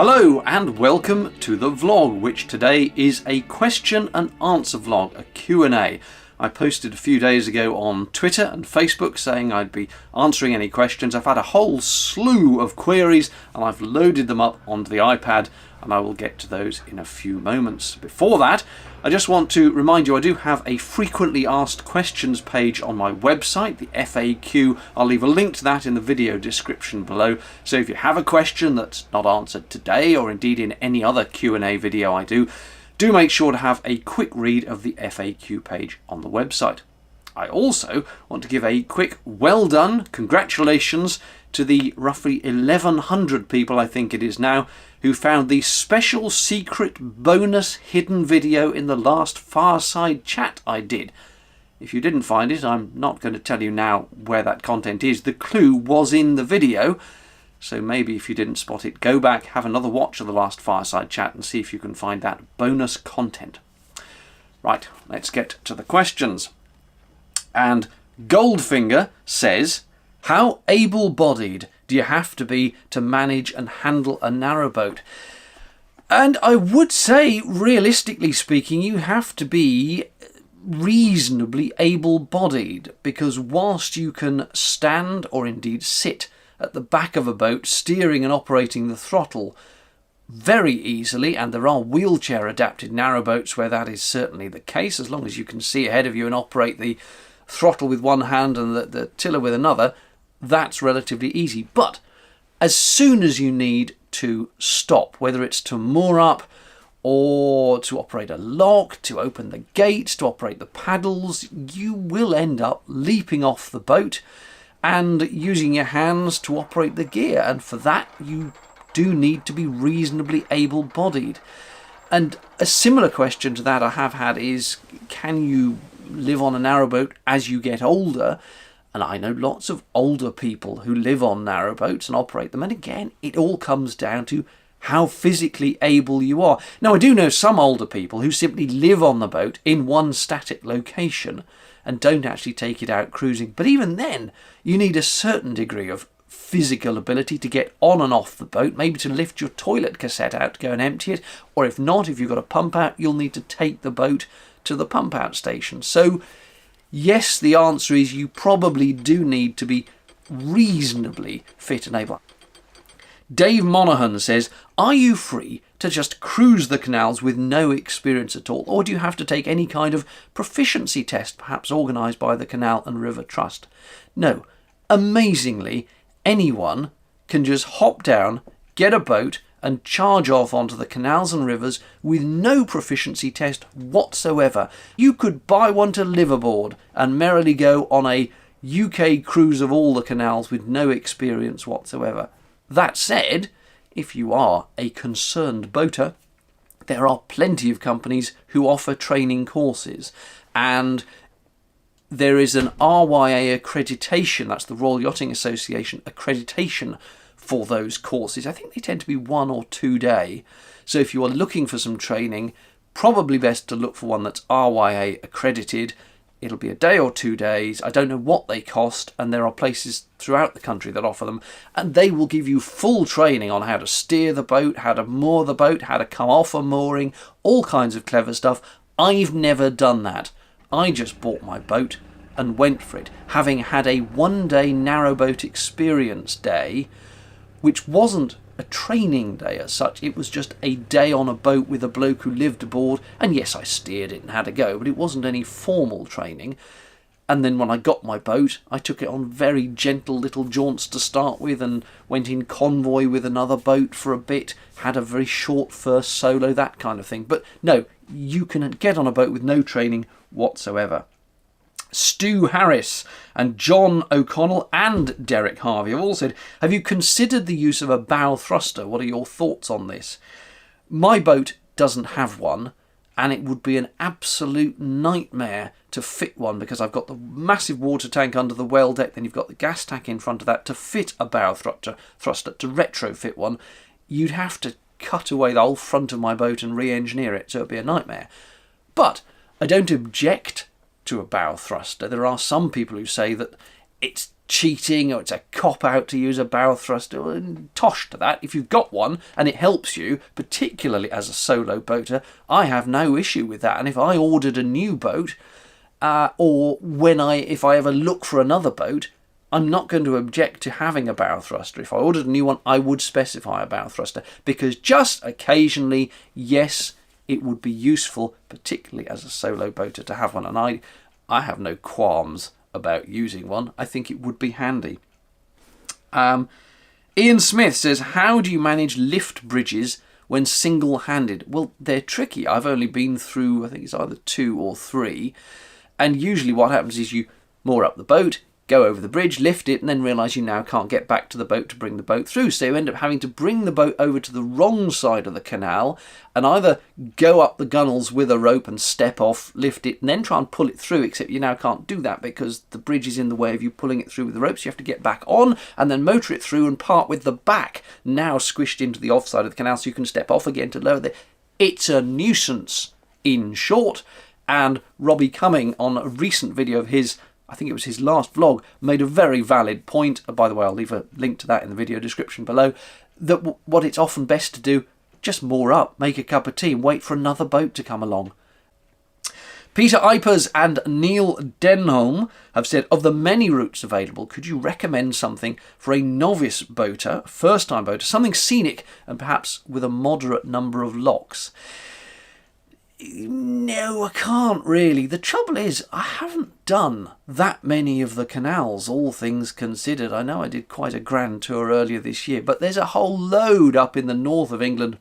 Hello and welcome to the vlog, which today is a question and answer vlog, a Q&A. I posted a few days ago on Twitter and Facebook saying I'd be answering any questions. I've had a whole slew of queries and I've loaded them up onto the iPad, and I will get to those in a few moments. Before that, I just want to remind you I do have a frequently asked questions page on my website, the FAQ. I'll leave a link to that in the video description below. So if you have a question that's not answered today, or indeed in any other Q&A video I do make sure to have a quick read of the FAQ page on the website. I also want to give a quick well done, congratulations to the roughly 1,100 people, I think it is now, who found the special secret bonus hidden video in the last fireside chat I did. If you didn't find it, I'm not going to tell you now where that content is. The clue was in the video, so maybe if you didn't spot it, go back, have another watch of the last fireside chat and see if you can find that bonus content. Right, let's get to the questions. And Goldfinger says, how able-bodied do you have to be to manage and handle a narrowboat? And I would say, realistically speaking, you have to be reasonably able-bodied, because whilst you can stand or indeed sit at the back of a boat steering and operating the throttle very easily, and there are wheelchair adapted narrowboats where that is certainly the case, as long as you can see ahead of you and operate the throttle with one hand and the tiller with another, that's relatively easy. But as soon as you need to stop, whether it's to moor up or to operate a lock, to open the gates, to operate the paddles, you will end up leaping off the boat and using your hands to operate the gear. And for that, you do need to be reasonably able-bodied. And a similar question to that I have had is, can you live on a narrowboat as you get older? And I know lots of older people who live on narrowboats and operate them. And again, it all comes down to how physically able you are. Now, I do know some older people who simply live on the boat in one static location and don't actually take it out cruising. But even then, you need a certain degree of physical ability to get on and off the boat, maybe to lift your toilet cassette out to go and empty it, or if not, if you've got a pump out, you'll need to take the boat to the pump out station. So yes, the answer is you probably do need to be reasonably fit and able. Dave Monaghan says, are you free to just cruise the canals with no experience at all, or do you have to take any kind of proficiency test, perhaps organised by the Canal and River Trust? No, amazingly, anyone can just hop down, get a boat and charge off onto the canals and rivers with no proficiency test whatsoever. You could buy one to liveaboard and merrily go on a UK cruise of all the canals with no experience whatsoever. That said, if you are a concerned boater, there are plenty of companies who offer training courses, and there is an RYA accreditation, that's the Royal Yachting Association accreditation for those courses. I think they tend to be 1 or 2 day. So if you are looking for some training, probably best to look for one that's RYA accredited. It'll be a day or 2 days. I don't know what they cost, and there are places throughout the country that offer them, and they will give you full training on how to steer the boat, how to moor the boat, how to come off a mooring, all kinds of clever stuff. I've never done that. I just bought my boat and went for it, having had a 1-day narrowboat experience day, which wasn't a training day as such. It was just a day on a boat with a bloke who lived aboard, and yes, I steered it and had a go, but it wasn't any formal training. And then when I got my boat, I took it on very gentle little jaunts to start with and went in convoy with another boat for a bit, had a very short first solo, that kind of thing. But no, you can get on a boat with no training whatsoever. Stu Harris and John O'Connell and Derek Harvey have all said, have you considered the use of a bow thruster? What are your thoughts on this? My boat doesn't have one, and it would be an absolute nightmare to fit one, because I've got the massive water tank under the well deck, then you've got the gas tank in front of that. To fit a bow thruster, to retrofit one, you'd have to cut away the whole front of my boat and re-engineer it, so it'd be a nightmare. But I don't object to a bow thruster. There are some people who say that it's cheating or it's a cop-out to use a bow thruster. Tosh to that. If you've got one and it helps you, particularly as a solo boater, I have no issue with that. And if I ordered a new boat, or if I ever look for another boat, I'm not going to object to having a bow thruster. If I ordered a new one, I would specify a bow thruster, because just occasionally, yes, it would be useful, particularly as a solo boater, to have one. And I have no qualms about using one. I think it would be handy. Ian Smith says, how do you manage lift bridges when single-handed? Well, they're tricky. I've only been through, I think it's either 2 or 3. And usually what happens is you moor up the boat, go over the bridge, lift it, and then realise you now can't get back to the boat to bring the boat through. So you end up having to bring the boat over to the wrong side of the canal and either go up the gunnels with a rope and step off, lift it, and then try and pull it through, except you now can't do that because the bridge is in the way of you pulling it through with the ropes. You have to get back on and then motor it through and part with the back now squished into the offside of the canal so you can step off again to lower the... It's a nuisance, in short. And Robbie Cumming, on a recent video of his, I think it was his last vlog, made a very valid point. By the way, I'll leave a link to that in the video description below, that what it's often best to do, just moor up, make a cup of tea and wait for another boat to come along. Peter Ipers and Neil Denholm have said, of the many routes available, could you recommend something for a novice boater, first-time boater, something scenic and perhaps with a moderate number of locks? No, I can't really. The trouble is, I haven't done that many of the canals, all things considered. I know I did quite a grand tour earlier this year, but there's a whole load up in the north of England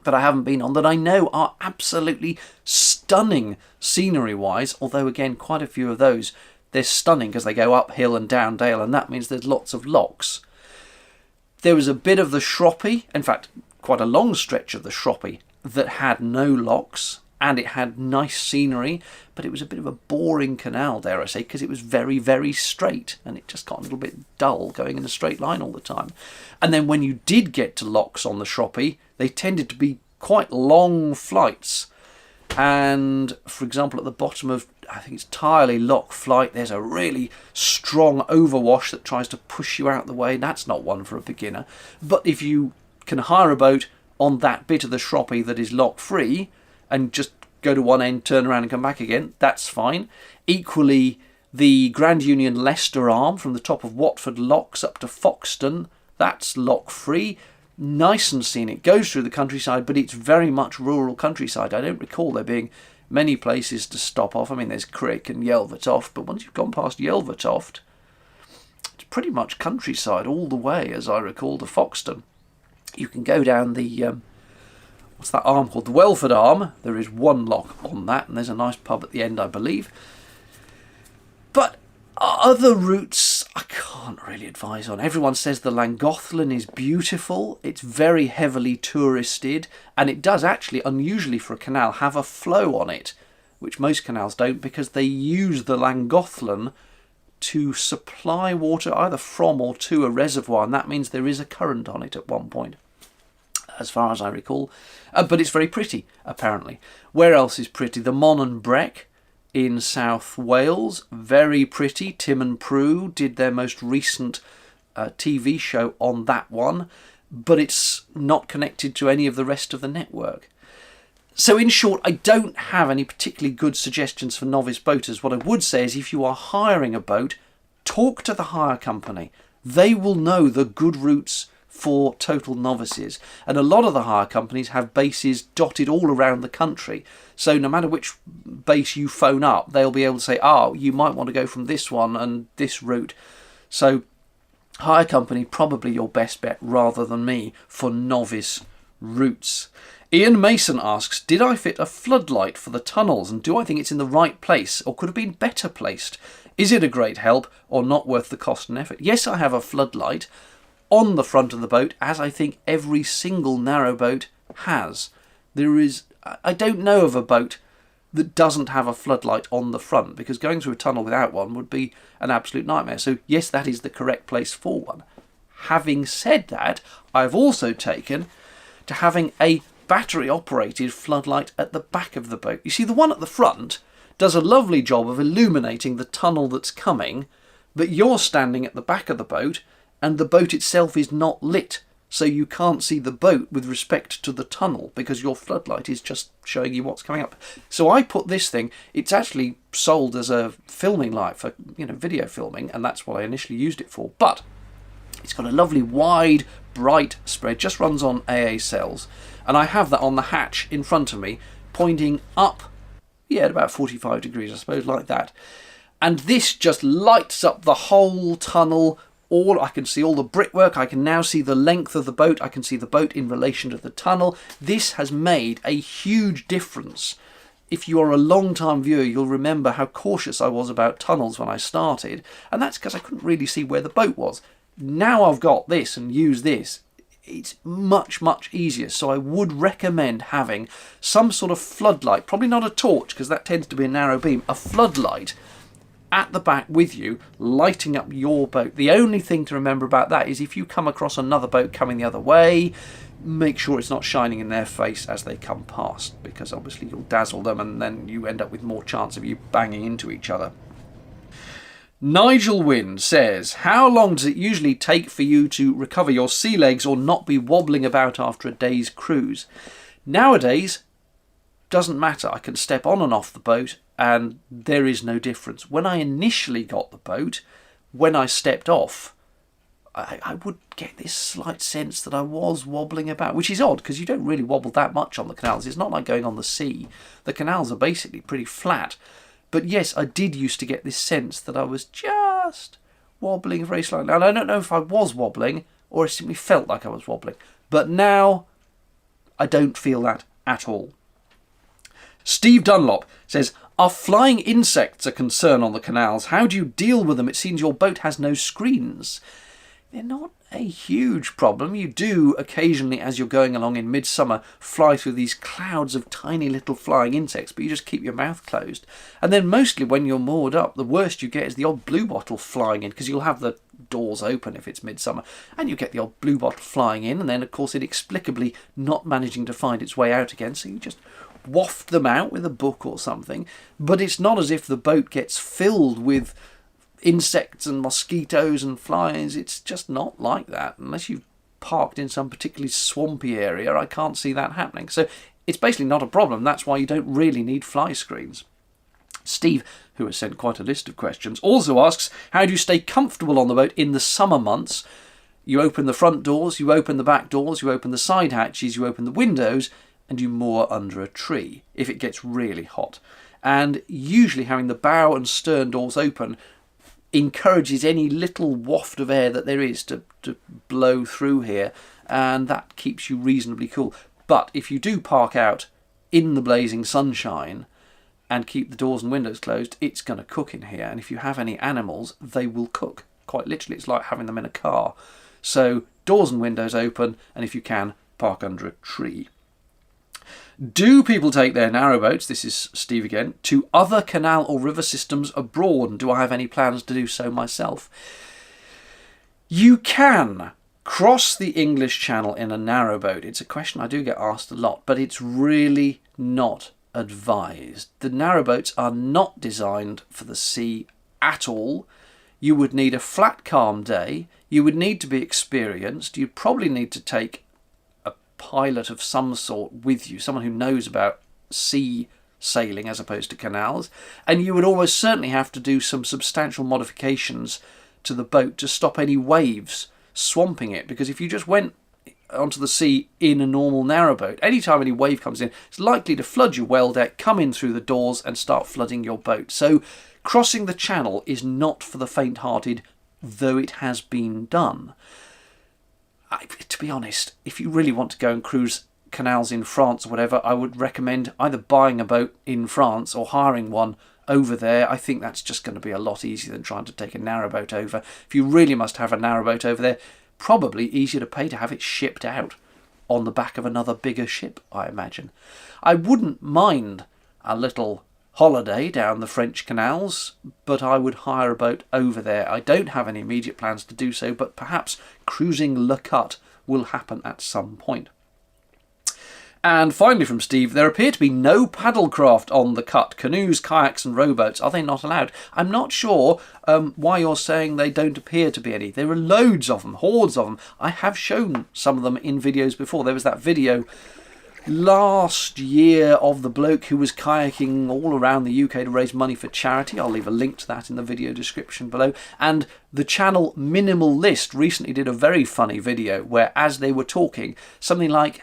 that I haven't been on that I know are absolutely stunning scenery-wise, although again, quite a few of those, they're stunning because they go uphill and down dale, and that means there's lots of locks. There was a bit of the Shroppie, in fact, quite a long stretch of the Shroppie, that had no locks, and it had nice scenery, but it was a bit of a boring canal, dare I say, because it was very, very straight, and it just got a little bit dull going in a straight line all the time. And then when you did get to locks on the Shroppie, they tended to be quite long flights. And, for example, at the bottom of, I think it's Tirely Lock Flight, there's a really strong overwash that tries to push you out the way. That's not one for a beginner. But if you can hire a boat on that bit of the Shroppie that is lock-free, and just go to one end, turn around and come back again, that's fine. Equally, the Grand Union Leicester Arm from the top of Watford Locks up to Foxton, that's lock-free. Nice and scenic, goes through the countryside, but it's very much rural countryside. I don't recall there being many places to stop off. I mean, there's Crick and Yelvertoft, but once you've gone past Yelvertoft, it's pretty much countryside all the way, as I recall, to Foxton. You can go down the... what's that arm called? The Welford Arm. There is one lock on that, and there's a nice pub at the end, I believe. But other routes, I can't really advise on. Everyone says the Llangollen is beautiful. It's very heavily touristed, and it does actually, unusually for a canal, have a flow on it, which most canals don't, because they use the Llangollen to supply water either from or to a reservoir, and that means there is a current on it at one point, as far as I recall. But it's very pretty, apparently. Where else is pretty? The Mon and Breck in South Wales, very pretty. Tim and Prue did their most recent TV show on that one, but it's not connected to any of the rest of the network. So in short, I don't have any particularly good suggestions for novice boaters. What I would say is if you are hiring a boat, talk to the hire company. They will know the good routes for total novices, and a lot of the hire companies have bases dotted all around the country, so no matter which base you phone up, they'll be able to say, you might want to go from this one and this route. So hire company, probably your best bet rather than me for novice routes. Ian Mason asks, did I fit a floodlight for the tunnels, and do I think it's in the right place or could have been better placed? Is it a great help or not worth the cost and effort? Yes, I have a floodlight on the front of the boat, as I think every single narrowboat has. I don't know of a boat that doesn't have a floodlight on the front, because going through a tunnel without one would be an absolute nightmare. So yes, that is the correct place for one. Having said that, I've also taken to having a battery operated floodlight at the back of the boat. You see, the one at the front does a lovely job of illuminating the tunnel that's coming, but you're standing at the back of the boat and the boat itself is not lit, so you can't see the boat with respect to the tunnel because your floodlight is just showing you what's coming up. So I put this thing, it's actually sold as a filming light for, video filming, and that's what I initially used it for. But it's got a lovely wide, bright spread, just runs on AA cells, and I have that on the hatch in front of me, pointing up, at about 45 degrees, I suppose, like that. And this just lights up the whole tunnel. I can see all the brickwork, I can now see the length of the boat, I can see the boat in relation to the tunnel. This has made a huge difference. If you are a long-time viewer, you'll remember how cautious I was about tunnels when I started, and that's because I couldn't really see where the boat was. Now I've got this and use this, it's much, much easier. So I would recommend having some sort of floodlight, probably not a torch because that tends to be a narrow beam, a floodlight at the back with you, lighting up your boat. The only thing to remember about that is if you come across another boat coming the other way, make sure it's not shining in their face as they come past, because obviously you'll dazzle them and then you end up with more chance of you banging into each other. Nigel Wynn says, how long does it usually take for you to recover your sea legs or not be wobbling about after a day's cruise? Nowadays, doesn't matter. I can step on and off the boat and there is no difference. When I initially got the boat, when I stepped off, I would get this slight sense that I was wobbling about, which is odd because you don't really wobble that much on the canals. It's not like going on the sea. The canals are basically pretty flat. But yes, I did used to get this sense that I was just wobbling very slightly. And I don't know if I was wobbling or I simply felt like I was wobbling. But now I don't feel that at all. Steve Dunlop says, are flying insects a concern on the canals? How do you deal with them? It seems your boat has no screens. They're not a huge problem. You do occasionally, as you're going along in midsummer, fly through these clouds of tiny little flying insects, but you just keep your mouth closed. And then mostly when you're moored up, the worst you get is the odd bluebottle flying in, because you'll have the doors open if it's midsummer, and you get the odd bluebottle flying in, and then of course inexplicably not managing to find its way out again, so you just waft them out with a book or something. But it's not as if the boat gets filled with insects and mosquitoes and flies. It's just not like that. Unless you've parked in some particularly swampy area, I can't see that happening. So it's basically not a problem. That's why you don't really need fly screens. Steve, who has sent quite a list of questions, also asks, how do you stay comfortable on the boat in the summer months? You open the front doors, you open the back doors, you open the side hatches, you open the windows, and you moor under a tree if it gets really hot. And usually having the bow and stern doors open encourages any little waft of air that there is to blow through here, and that keeps you reasonably cool. But if you do park out in the blazing sunshine and keep the doors and windows closed, it's going to cook in here, and if you have any animals, they will cook. Quite literally, it's like having them in a car. So doors and windows open, and if you can, park under a tree. Do people take their narrowboats, this is Steve again, to other canal or river systems abroad? And do I have any plans to do so myself? You can cross the English Channel in a narrowboat. It's a question I do get asked a lot, but it's really not advised. The narrowboats are not designed for the sea at all. You would need a flat, calm day. You would need to be experienced. You'd probably need to take pilot of some sort with you, someone who knows about sea sailing as opposed to canals, and you would almost certainly have to do some substantial modifications to the boat to stop any waves swamping it, because if you just went onto the sea in a normal narrowboat, anytime any wave comes in, it's likely to flood your well deck, come in through the doors and start flooding your boat. So crossing the channel is not for the faint-hearted, though it has been done. To be honest, if you really want to go and cruise canals in France or whatever, I would recommend either buying a boat in France or hiring one over there. I think that's just going to be a lot easier than trying to take a narrowboat over. If you really must have a narrowboat over there, probably easier to pay to have it shipped out on the back of another bigger ship, I imagine. I wouldn't mind a little holiday down the French canals, but I would hire a boat over there. I don't have any immediate plans to do so, but perhaps cruising the Cut will happen at some point. And finally from Steve, there appear to be no paddlecraft on the Cut. Canoes, kayaks and rowboats, are they not allowed? I'm not sure why you're saying they don't appear to be any. There are loads of them, hordes of them. I have shown some of them in videos before. There was that video last year of the bloke who was kayaking all around the UK to raise money for charity. I'll leave a link to that in the video description below. And the channel Minimal List recently did a very funny video where, as they were talking, something like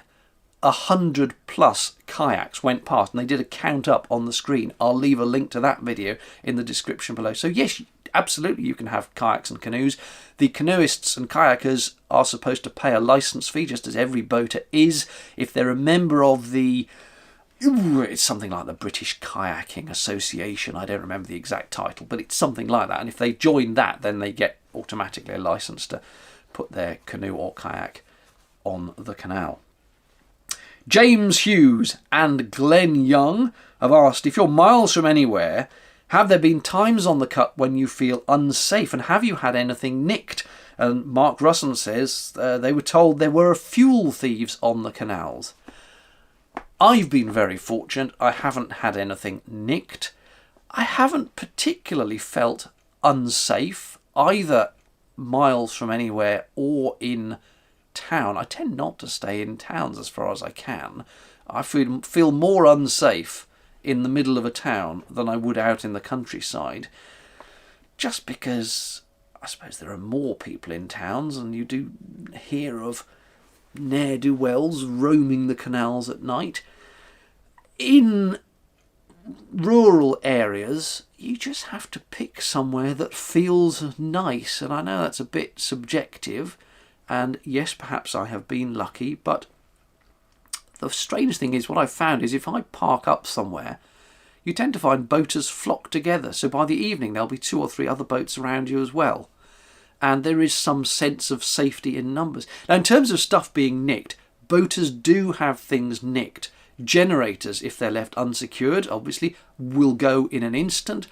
100+ kayaks went past, and they did a count up on the screen. I'll leave a link to that video in the description below. So yes, absolutely you can have kayaks and canoes. The canoeists and kayakers are supposed to pay a license fee, just as every boater is. If they're a member of it's something like the British Kayaking Association, I don't remember the exact title, but it's something like that. And if they join that, then they get automatically a license to put their canoe or kayak on the canal. James Hughes and Glenn Young have asked, if you're miles from anywhere, have there been times on the Cut when you feel unsafe, and have you had anything nicked? And Mark Russon says they were told there were fuel thieves on the canals. I've been very fortunate. I haven't had anything nicked. I haven't particularly felt unsafe, either miles from anywhere or in town. I tend not to stay in towns as far as I can. I feel more unsafe in the middle of a town than I would out in the countryside, just because I suppose there are more people in towns, and you do hear of ne'er-do-wells roaming the canals at night. In rural areas, you just have to pick somewhere that feels nice, and I know that's a bit subjective, and yes, perhaps I have been lucky, but the strange thing is, what I've found is if I park up somewhere, you tend to find boaters flock together. So by the evening, there'll be 2 or 3 other boats around you as well. And there is some sense of safety in numbers. Now, in terms of stuff being nicked, boaters do have things nicked. Generators, if they're left unsecured, obviously, will go in an instant.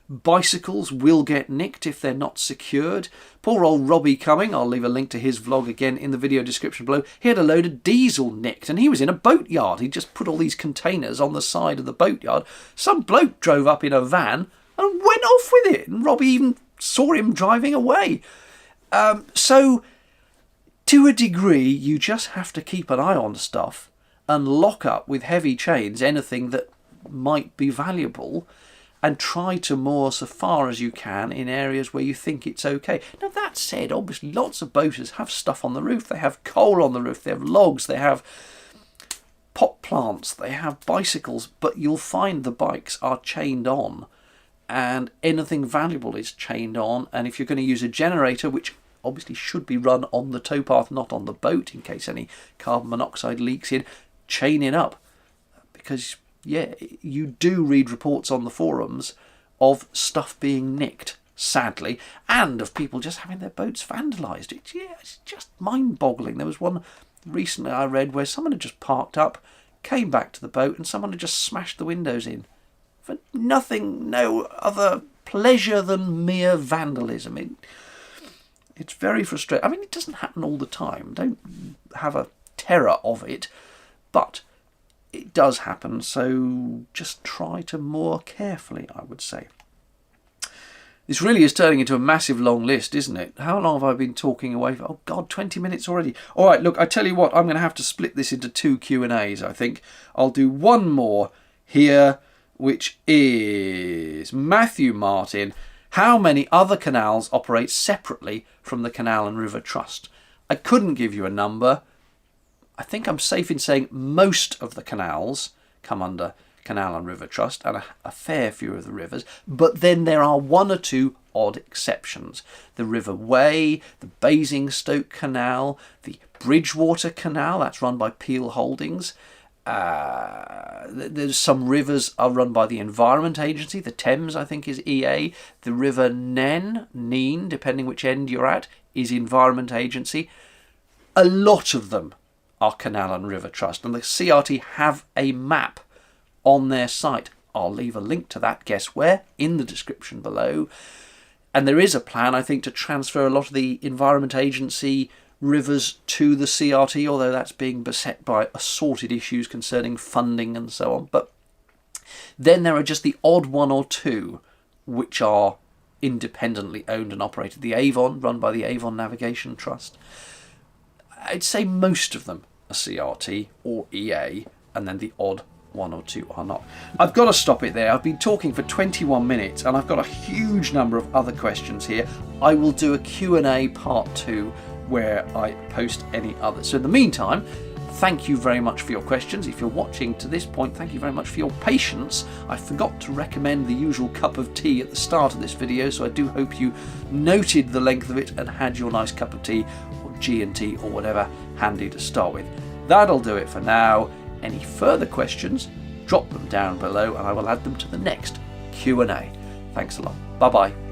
Bicycles will get nicked if they're not secured. Poor old Robbie Cumming, I'll leave a link to his vlog again in the video description below. He had a load of diesel nicked, and he was in a boatyard. He just put all these containers on the side of the boatyard. Some bloke drove up in a van and went off with it, and Robbie even saw him driving away. So, to a degree, you just have to keep an eye on stuff and lock up with heavy chains anything that might be valuable, and try to moor so far as you can in areas where you think it's okay. Now, that said, obviously lots of boaters have stuff on the roof. They have coal on the roof, they have logs, they have pot plants, they have bicycles, but you'll find the bikes are chained on, and anything valuable is chained on. And if you're going to use a generator, which obviously should be run on the towpath, not on the boat, in case any carbon monoxide leaks in, chain it up, because yeah, you do read reports on the forums of stuff being nicked, sadly, and of people just having their boats vandalised. It's just mind-boggling. There was one recently I read where someone had just parked up, came back to the boat, and someone had just smashed the windows in. For nothing, no other pleasure than mere vandalism. It's very frustrating. I mean, it doesn't happen all the time. Don't have a terror of it, but it does happen, so just try to moor carefully, I would say. This really is turning into a massive long list, isn't it? How long have I been talking away for? Oh God, 20 minutes already. All right, look, I tell you what, I'm going to have to split this into 2 Q&As, I think. I'll do one more here, which is Matthew Martin. How many other canals operate separately from the Canal and River Trust? I couldn't give you a number. I think I'm safe in saying most of the canals come under Canal and River Trust, and a fair few of the rivers, but then there are 1 or 2 odd exceptions. The River Wey, the Basingstoke Canal, the Bridgewater Canal, that's run by Peel Holdings. There's some rivers are run by the Environment Agency. The Thames, I think, is EA. The River Nene, depending which end you're at, is Environment Agency. A lot of them are Canal and River Trust, and the CRT have a map on their site. I'll leave a link to that, guess where, in the description below. And there is a plan, I think, to transfer a lot of the Environment Agency rivers to the CRT, although that's being beset by assorted issues concerning funding and so on. But then there are just the odd one or two which are independently owned and operated. The Avon, run by the Avon Navigation Trust. I'd say most of them are CRT or EA, and then the odd one or two are not. I've got to stop it there. I've been talking for 21 minutes and I've got a huge number of other questions here. I will do a Q&A part 2 where I post any others. So in the meantime, thank you very much for your questions. If you're watching to this point, thank you very much for your patience. I forgot to recommend the usual cup of tea at the start of this video, so I do hope you noted the length of it and had your nice cup of tea or G&T or whatever handy to start with. That'll do it for now. Any further questions, drop them down below and I will add them to the next Q&A. Thanks a lot. Bye-bye.